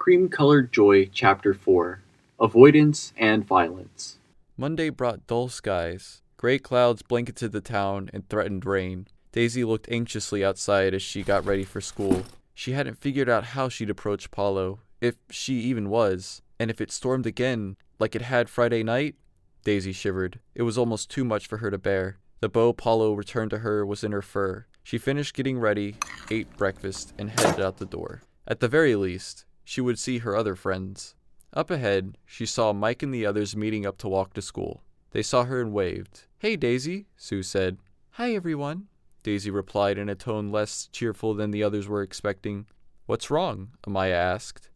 Cream-Colored Joy, Chapter 4 Avoidance and Violence. Monday brought dull skies. Gray clouds blanketed the town and threatened rain. Daisy looked anxiously outside as she got ready for school. She hadn't figured out how she'd approach Paulo, if she even was, and if it stormed again, like it had Friday night. Daisy shivered. It was almost too much for her to bear. The bow Paulo returned to her was in her fur. She finished getting ready, ate breakfast, and headed out the door. At the very least, she would see her other friends. Up ahead, she saw Mike and the others meeting up to walk to school. They saw her and waved. "Hey, Daisy," Sue said. "Hi, everyone," Daisy replied in a tone less cheerful than the others were expecting. "What's wrong?" Amaya asked.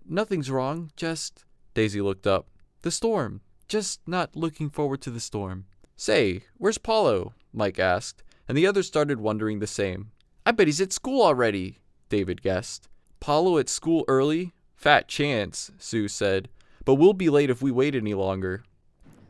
Nothing's wrong, just..." Daisy looked up. "The storm. Just not looking forward to the storm." "Say, where's Paulo?" Mike asked, and the others started wondering the same. "I bet he's at school already," David guessed. "Paulo at school early? Fat chance," Sue said. "But we'll be late if we wait any longer."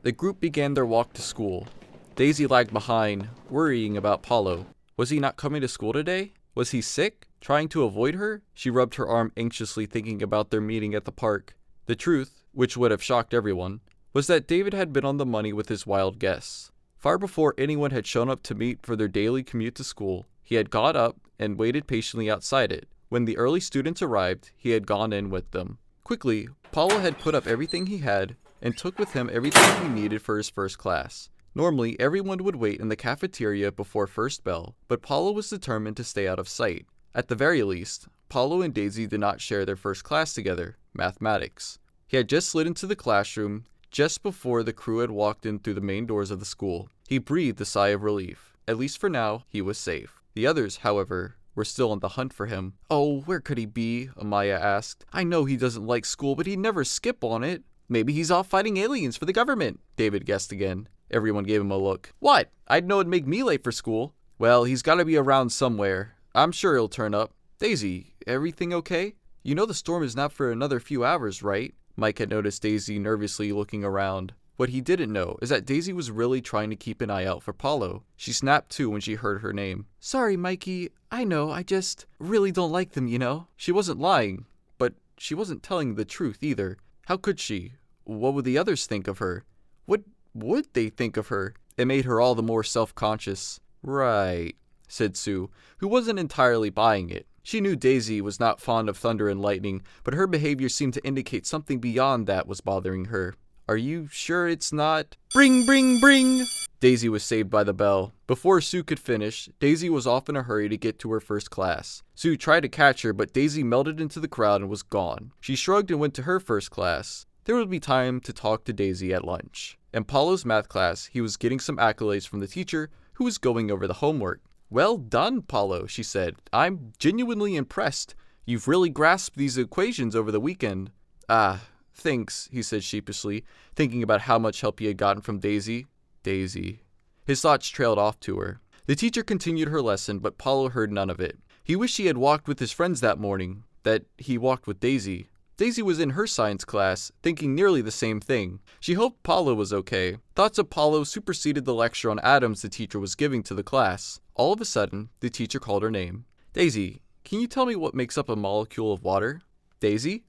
The group began their walk to school. Daisy lagged behind, worrying about Paulo. Was he not coming to school today? Was he sick? Trying to avoid her? She rubbed her arm anxiously, thinking about their meeting at the park. The truth, which would have shocked everyone, was that David had been on the money with his wild guess. Far before anyone had shown up to meet for their daily commute to school, he had got up and waited patiently outside it. When the early students arrived, he had gone in with them. Quickly, Paulo had put up everything he had and took with him everything he needed for his first class. Normally, everyone would wait in the cafeteria before first bell, but Paulo was determined to stay out of sight. At the very least, Paulo and Daisy did not share their first class together, mathematics. He had just slid into the classroom just before the crew had walked in through the main doors of the school. He breathed a sigh of relief. At least for now, he was safe. The others, however, were still on the hunt for him. "Oh, where could he be?" Amaya asked. "I know he doesn't like school, but he'd never skip on it." "Maybe he's off fighting aliens for the government," David guessed again. Everyone gave him a look. "What? I'd know it'd make me late for school." "Well, he's gotta be around somewhere. I'm sure he'll turn up." "Daisy, everything okay? You know the storm is not for another few hours, right?" Mike had noticed Daisy nervously looking around. What he didn't know is that Daisy was really trying to keep an eye out for Paulo. She snapped to when she heard her name. "Sorry, Mikey. I know, I just really don't like them, you know." She wasn't lying, but she wasn't telling the truth either. How could she? What would the others think of her? What would they think of her? It made her all the more self-conscious. "Right," said Sue, who wasn't entirely buying it. She knew Daisy was not fond of thunder and lightning, but her behavior seemed to indicate something beyond that was bothering her. "Are you sure it's not..." "Bring, bring, bring!" Daisy was saved by the bell. Before Sue could finish, Daisy was off in a hurry to get to her first class. Sue tried to catch her, but Daisy melted into the crowd and was gone. She shrugged and went to her first class. There would be time to talk to Daisy at lunch. In Paulo's math class, he was getting some accolades from the teacher, who was going over the homework. "Well done, Paulo," she said. "I'm genuinely impressed. You've really grasped these equations over the weekend." "Ah, thanks," he said sheepishly, thinking about how much help he had gotten from Daisy. Daisy. His thoughts trailed off to her. The teacher continued her lesson, but Paulo heard none of it. He wished he had walked with his friends that morning, that he walked with Daisy. Daisy was in her science class, thinking nearly the same thing. She hoped Paulo was okay. Thoughts of Paulo superseded the lecture on atoms the teacher was giving to the class. All of a sudden, the teacher called her name. "Daisy, can you tell me what makes up a molecule of water?" "Daisy?"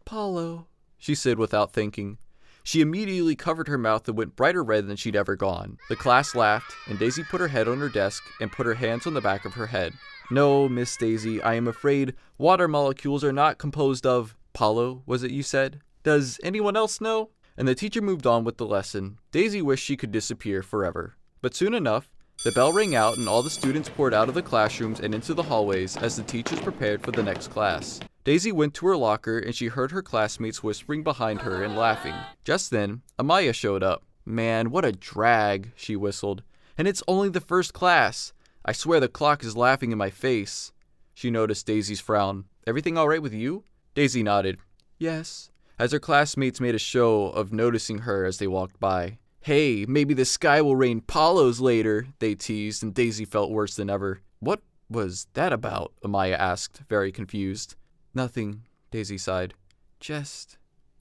"Paulo," she said without thinking. She immediately covered her mouth and went brighter red than she'd ever gone. The class laughed, and Daisy put her head on her desk and put her hands on the back of her head. "No, Miss Daisy, I am afraid water molecules are not composed of..." "Paulo, was it you said? Does anyone else know?" And the teacher moved on with the lesson. Daisy wished she could disappear forever. But soon enough, the bell rang out and all the students poured out of the classrooms and into the hallways as the teachers prepared for the next class. Daisy went to her locker and she heard her classmates whispering behind her and laughing. Just then, Amaya showed up. "Man, what a drag," she whistled. "And it's only the first class. I swear the clock is laughing in my face." She noticed Daisy's frown. "Everything all right with you?" Daisy nodded. "Yes," as her classmates made a show of noticing her as they walked by. "Hey, maybe the sky will rain Paulos later," they teased, and Daisy felt worse than ever. "What was that about?" Amaya asked, very confused. "Nothing," Daisy sighed. "Just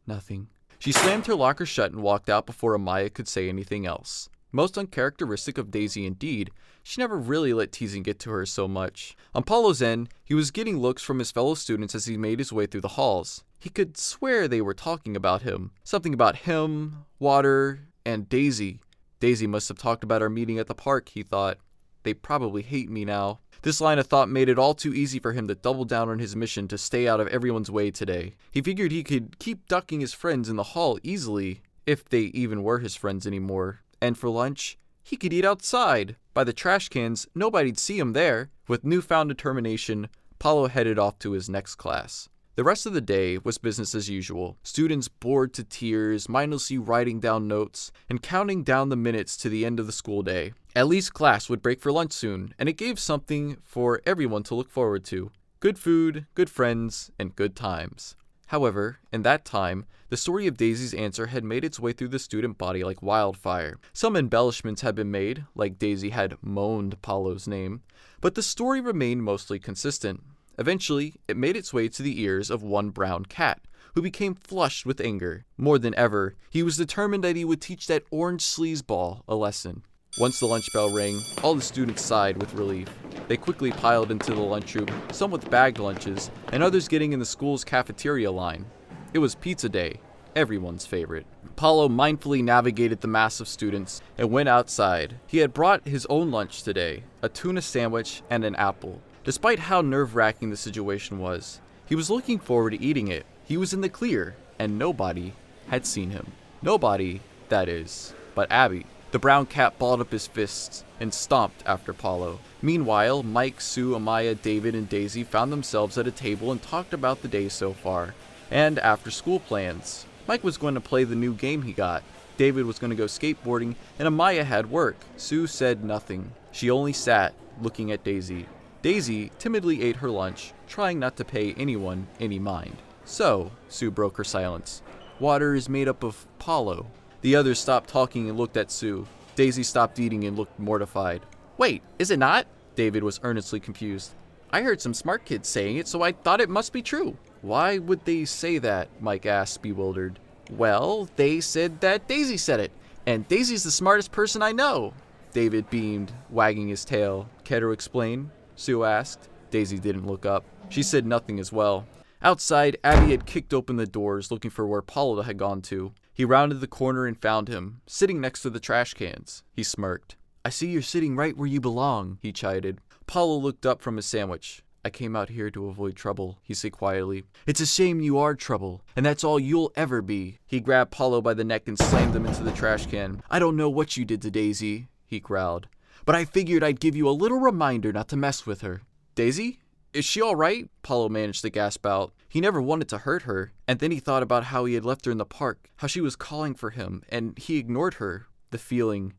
nothing." She slammed her locker shut and walked out before Amaya could say anything else. Most uncharacteristic of Daisy indeed, she never really let teasing get to her so much. On Paulo's end, he was getting looks from his fellow students as he made his way through the halls. He could swear they were talking about him. Something about him, water, and Daisy. Daisy must have talked about our meeting at the park, he thought. They probably hate me now. This line of thought made it all too easy for him to double down on his mission to stay out of everyone's way today. He figured he could keep ducking his friends in the hall easily, if they even were his friends anymore. And for lunch, he could eat outside. By the trash cans, nobody'd see him there. With newfound determination, Paulo headed off to his next class. The rest of the day was business as usual. Students bored to tears, mindlessly writing down notes, and counting down the minutes to the end of the school day. At least class would break for lunch soon, and it gave something for everyone to look forward to. Good food, good friends, and good times. However, in that time, the story of Daisy's answer had made its way through the student body like wildfire. Some embellishments had been made, like Daisy had moaned Paulo's name, but the story remained mostly consistent. Eventually, it made its way to the ears of one brown cat, who became flushed with anger. More than ever, he was determined that he would teach that orange sleazeball a lesson. Once the lunch bell rang, all the students sighed with relief. They quickly piled into the lunchroom, some with bagged lunches, and others getting in the school's cafeteria line. It was pizza day, everyone's favorite. Paulo mindfully navigated the mass of students and went outside. He had brought his own lunch today, a tuna sandwich and an apple. Despite how nerve-wracking the situation was, he was looking forward to eating it. He was in the clear, and nobody had seen him. Nobody, that is, but Abby. The brown cat balled up his fists and stomped after Paulo. Meanwhile, Mike, Sue, Amaya, David, and Daisy found themselves at a table and talked about the day so far, and after-school plans. Mike was going to play the new game he got. David was going to go skateboarding, and Amaya had work. Sue said nothing. She only sat, looking at Daisy. Daisy timidly ate her lunch, trying not to pay anyone any mind. So, Sue broke her silence. Water is made up of Paulo. The others stopped talking and looked at Sue. Daisy stopped eating and looked mortified. Wait, is it not? David was earnestly confused. I heard some smart kids saying it, so I thought it must be true. Why would they say that? Mike asked, bewildered. Well, they said that Daisy said it, and Daisy's the smartest person I know. David beamed, wagging his tail. Care to explain? Sue asked. Daisy didn't look up. She said nothing as well. Outside, Abby had kicked open the doors, looking for where Paulo had gone to. He rounded the corner and found him, sitting next to the trash cans. He smirked. I see you're sitting right where you belong, he chided. Paulo looked up from his sandwich. I came out here to avoid trouble, he said quietly. It's a shame you are trouble, and that's all you'll ever be. He grabbed Paulo by the neck and slammed him into the trash can. I don't know what you did to Daisy, he growled. But I figured I'd give you a little reminder not to mess with her. Daisy? Is she all right? Paulo managed to gasp out. He never wanted to hurt her, and then he thought about how he had left her in the park, how she was calling for him, and he ignored her. The feeling,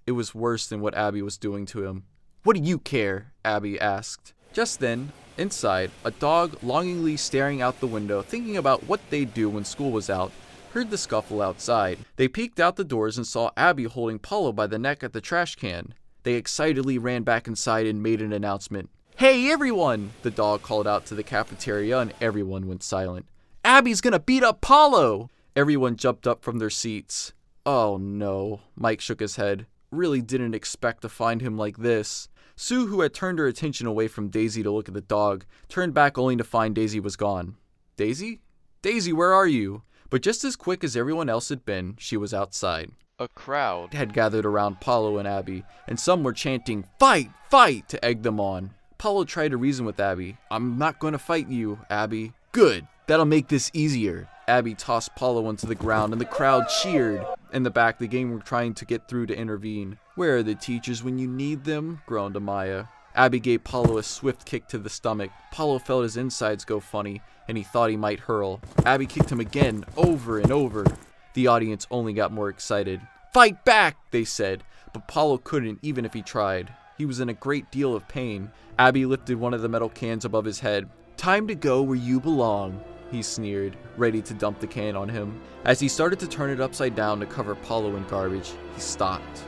it was worse than what Abby was doing to him. What do you care? Abby asked. Just then, inside, a dog longingly staring out the window, thinking about what they'd do when school was out, heard the scuffle outside. They peeked out the doors and saw Abby holding Paulo by the neck at the trash can. They excitedly ran back inside and made an announcement. Hey everyone! The dog called out to the cafeteria and everyone went silent. Abby's gonna beat up Paulo! Everyone jumped up from their seats. Oh no, Mike shook his head. Really didn't expect to find him like this. Sue, who had turned her attention away from Daisy to look at the dog, turned back only to find Daisy was gone. Daisy? Daisy, where are you? But just as quick as everyone else had been, she was outside. A crowd had gathered around Paulo and Abby, and some were chanting, Fight! Fight! To egg them on. Paulo tried to reason with Abby. I'm not going to fight you, Abby. Good! That'll make this easier. Abby tossed Paulo onto the ground, and the crowd cheered. In the back, the gang were trying to get through to intervene. Where are the teachers when you need them? Groaned Amaya. Abby gave Paulo a swift kick to the stomach. Paulo felt his insides go funny, and he thought he might hurl. Abby kicked him again, over and over. The audience only got more excited. Fight back, they said, but Paulo couldn't even if he tried. He was in a great deal of pain. Abby lifted one of the metal cans above his head. Time to go where you belong, he sneered, ready to dump the can on him. As he started to turn it upside down to cover Paulo in garbage, he stopped.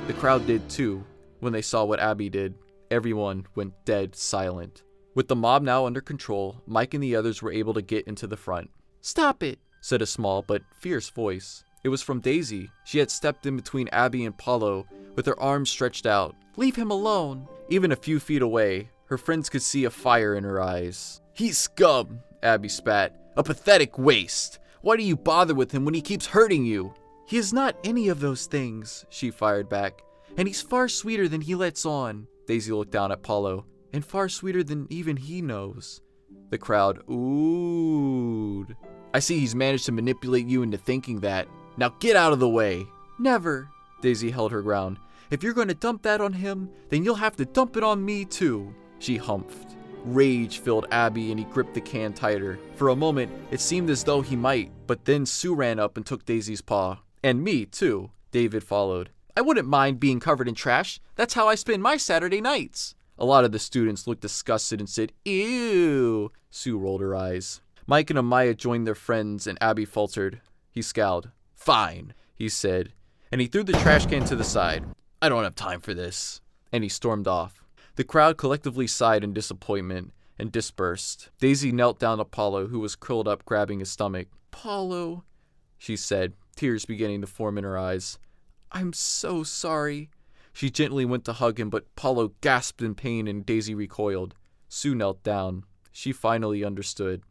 The crowd did too. When they saw what Abby did, everyone went dead silent. With the mob now under control, Mike and the others were able to get into the front. Stop it, said a small but fierce voice. It was from Daisy. She had stepped in between Abby and Paulo, with her arms stretched out. Leave him alone. Even a few feet away, her friends could see a fire in her eyes. He's scum, Abby spat. A pathetic waste. Why do you bother with him when he keeps hurting you? He is not any of those things, she fired back. And he's far sweeter than he lets on. Daisy looked down at Paulo. And far sweeter than even he knows. The crowd oohed. I see he's managed to manipulate you into thinking that. Now get out of the way. Never. Daisy held her ground. If you're going to dump that on him, then you'll have to dump it on me too. She humphed. Rage filled Abby and he gripped the can tighter. For a moment, it seemed as though he might, but then Sue ran up and took Daisy's paw. And me too. David followed. I wouldn't mind being covered in trash. That's how I spend my Saturday nights. A lot of the students looked disgusted and said, ew. Sue rolled her eyes. Mike and Amaya joined their friends and Abby faltered. He scowled. Fine, he said, and he threw the trash can to the side. I don't have time for this. And he stormed off. The crowd collectively sighed in disappointment and dispersed. Daisy knelt down to Paulo, who was curled up grabbing his stomach. Paulo, she said, tears beginning to form in her eyes. I'm so sorry. She gently went to hug him, but Paulo gasped in pain and Daisy recoiled. Sue knelt down. She finally understood.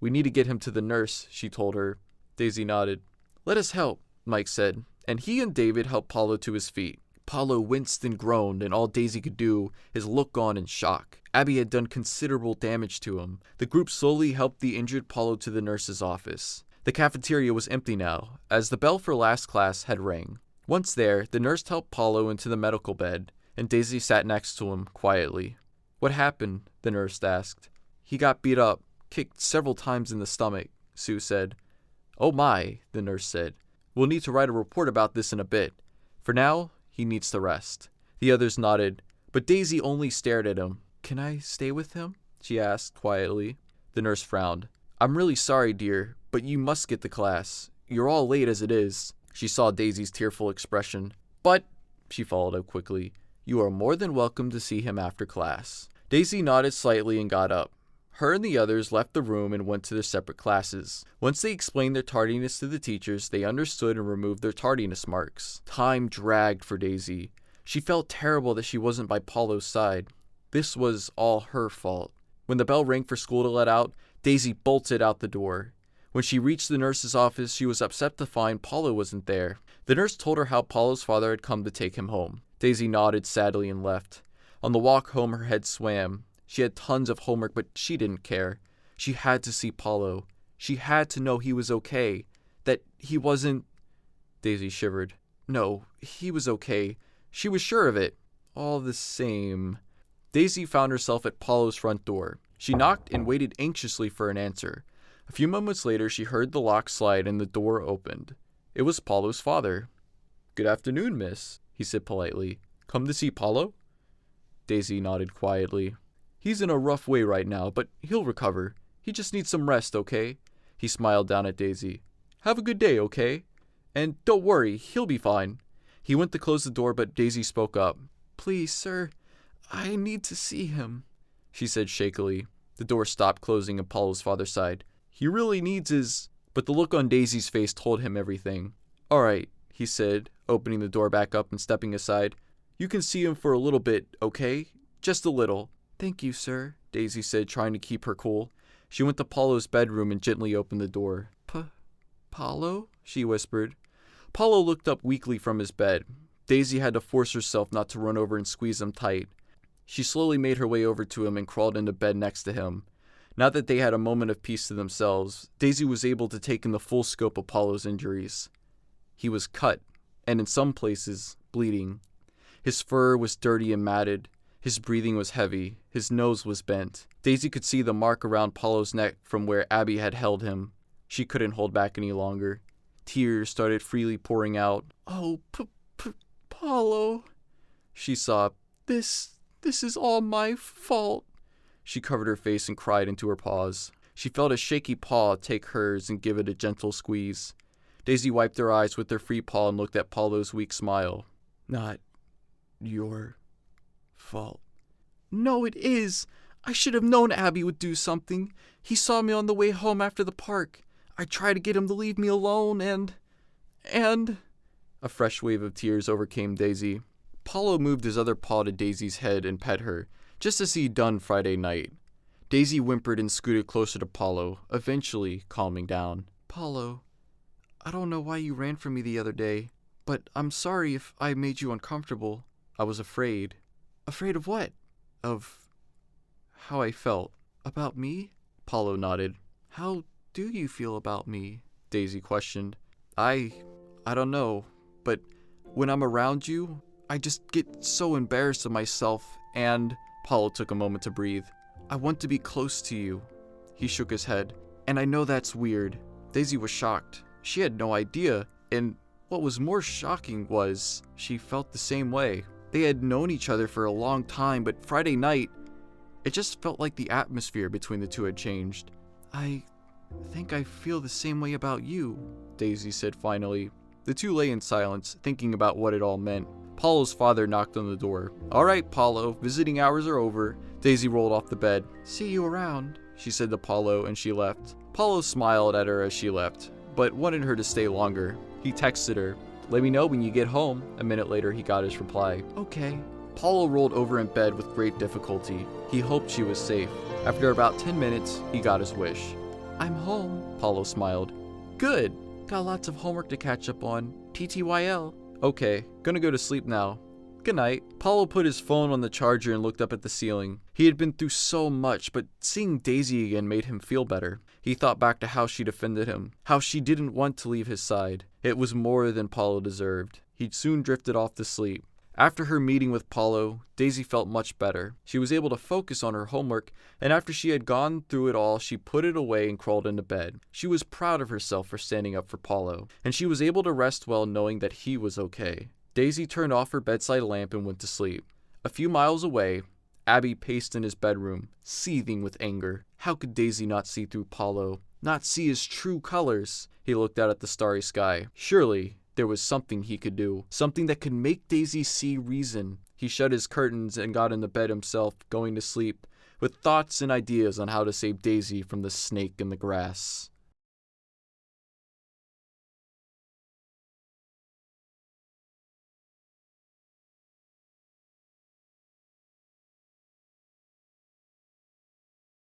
We need to get him to the nurse, she told her. Daisy nodded. Let us help, Mike said, and he and David helped Paulo to his feet. Paulo winced and groaned, and all Daisy could do is look on in shock. Abby had done considerable damage to him. The group slowly helped the injured Paulo to the nurse's office. The cafeteria was empty now, as the bell for last class had rang. Once there, the nurse helped Paulo into the medical bed, and Daisy sat next to him quietly. What happened? The nurse asked. He got beat up, kicked several times in the stomach, Sue said. Oh my, the nurse said. We'll need to write a report about this in a bit. For now, he needs to rest. The others nodded, but Daisy only stared at him. Can I stay with him? She asked quietly. The nurse frowned. I'm really sorry, dear, but you must get to class. You're all late as it is. She saw Daisy's tearful expression. But, she followed up quickly, you are more than welcome to see him after class. Daisy nodded slightly and got up. Her and the others left the room and went to their separate classes. Once they explained their tardiness to the teachers, they understood and removed their tardiness marks. Time dragged for Daisy. She felt terrible that she wasn't by Paulo's side. This was all her fault. When the bell rang for school to let out, Daisy bolted out the door. When she reached the nurse's office, she was upset to find Paulo wasn't there. The nurse told her how Paulo's father had come to take him home. Daisy nodded sadly and left. On the walk home, her head swam. She had tons of homework, but she didn't care. She had to see Paulo. She had to know he was okay. That he wasn't... Daisy shivered. No, he was okay. She was sure of it. All the same... Daisy found herself at Paulo's front door. She knocked and waited anxiously for an answer. A few moments later, she heard the lock slide and the door opened. It was Paulo's father. Good afternoon, miss, he said politely. Come to see Paulo? Daisy nodded quietly. He's in a rough way right now, but he'll recover. He just needs some rest, okay? He smiled down at Daisy. Have a good day, okay? And don't worry, he'll be fine. He went to close the door, but Daisy spoke up. Please, sir, I need to see him, she said shakily. The door stopped closing and Paulo's father sighed. He really needs his... But the look on Daisy's face told him everything. All right, he said, opening the door back up and stepping aside. You can see him for a little bit, okay? Just a little. Thank you, sir, Daisy said, trying to keep her cool. She went to Paulo's bedroom and gently opened the door. Paulo? She whispered. Paulo looked up weakly from his bed. Daisy had to force herself not to run over and squeeze him tight. She slowly made her way over to him and crawled into bed next to him. Now that they had a moment of peace to themselves, Daisy was able to take in the full scope of Paulo's injuries. He was cut, and in some places, bleeding. His fur was dirty and matted. His breathing was heavy. His nose was bent. Daisy could see the mark around Paulo's neck from where Abby had held him. She couldn't hold back any longer. Tears started freely pouring out. Oh, Paulo, she sobbed. This is all my fault. She covered her face and cried into her paws. She felt a shaky paw take hers and give it a gentle squeeze. Daisy wiped her eyes with her free paw and looked at Paulo's weak smile. Not your fault. No, it is. I should have known Abby would do something. He saw me on the way home after the park. I tried to get him to leave me alone and... A fresh wave of tears overcame Daisy. Paulo moved his other paw to Daisy's head and pet her, just as he'd done Friday night. Daisy whimpered and scooted closer to Paulo, eventually calming down. Paulo, I don't know why you ran from me the other day, but I'm sorry if I made you uncomfortable. I was afraid. Afraid of what? Of how I felt. About me? Paulo nodded. How do you feel about me? Daisy questioned. I don't know, but when I'm around you, I just get so embarrassed of myself, and Paulo took a moment to breathe. I want to be close to you. He shook his head. And I know that's weird. Daisy was shocked. She had no idea, and what was more shocking was she felt the same way. They had known each other for a long time, but Friday night, it just felt like the atmosphere between the two had changed. I think I feel the same way about you, Daisy said finally. The two lay in silence, thinking about what it all meant. Paulo's father knocked on the door. All right, Paulo, visiting hours are over. Daisy rolled off the bed. See you around, she said to Paulo, and she left. Paulo smiled at her as she left, but wanted her to stay longer. He texted her, let me know when you get home. A minute later, he got his reply. Okay. Paulo rolled over in bed with great difficulty. He hoped she was safe. After about 10 minutes, he got his wish. I'm home, Paulo smiled. Good. Got lots of homework to catch up on. TTYL. Okay, gonna go to sleep now. Good night. Paulo put his phone on the charger and looked up at the ceiling. He had been through so much, but seeing Daisy again made him feel better. He thought back to how she defended him, how she didn't want to leave his side. It was more than Paulo deserved. He'd soon drifted off to sleep. After her meeting with Paulo, Daisy felt much better. She was able to focus on her homework, and after she had gone through it all, she put it away and crawled into bed. She was proud of herself for standing up for Paulo, and she was able to rest well knowing that he was okay. Daisy turned off her bedside lamp and went to sleep. A few miles away, Abby paced in his bedroom, seething with anger. How could Daisy not see through Paulo, not see his true colors? He looked out at the starry sky. Surely, there was something he could do, something that could make Daisy see reason. He shut his curtains and got into bed himself, going to sleep, with thoughts and ideas on how to save Daisy from the snake in the grass.